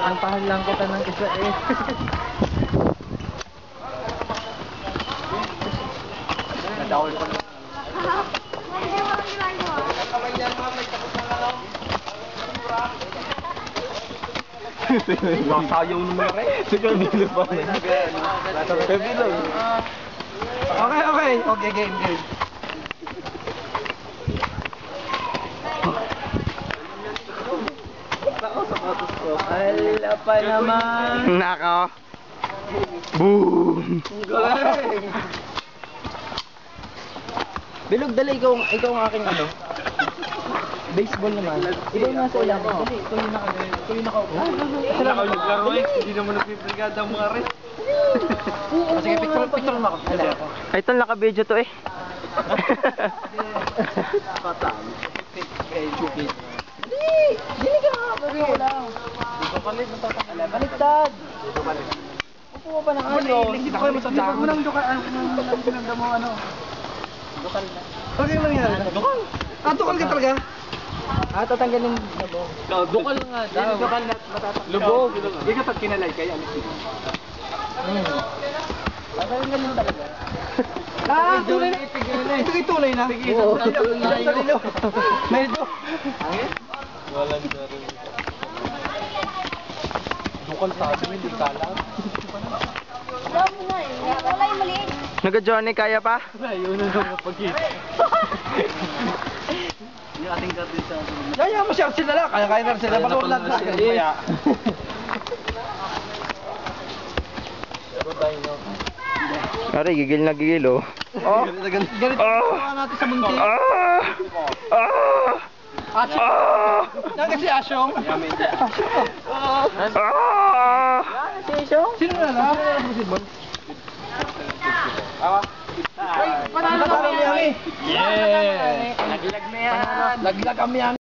Kakantahan lang kita ng isa eh. Nadawal pa naman. Sayaw naman rin. Sige, bilo pa rin. Bilo. Okay, game. Ala pa naman. Nako. Boom. Bilog, dali, ikaw ang aking ano. Baseball naman. Ikaw yung nasa ilang. Dali, ikaw yung nakaupo. Salamat maglaro eh. Hindi naman nagpibrigada ang mga rin. Sige, picture mo ako. Ay, ito naka-video to eh. Patang. Dili ka nga. Dito lang. Dito palit. Baliktad. Dito palit. Upo mo pa ng ano. Dito kayo matatang. Huwag mo nang dukal. Pinanda mo ano. Dukal na. Okay lang yan. Dukal? Dukal ka talaga? Tatanggalin lubog. Dukal nga. Dukal na matatanggal. Lubog. Hindi ka pag kinalay kaya alis dito. Tatanggalin talaga. Tunay na. Ito kay tunay na. Oo, tunay na. Medyo. Walang daro. Dukal sa atin, hindi kalam. Wala mo na eh. Wala yung maliit. Nag-Johnny, kaya pa? Ayun na lang kapag-hit. Yung ating garden sa atin. Kaya mo siya sila lang. Kaya na sila. Panood lang na. Kaya. Aray, gigil na gigil oh. Oh! Ganito natin sa munti. Yan kasi Asyong. Sino na lang? Panalo kami. Yeah! Laglag na yan. Laglag kami yan.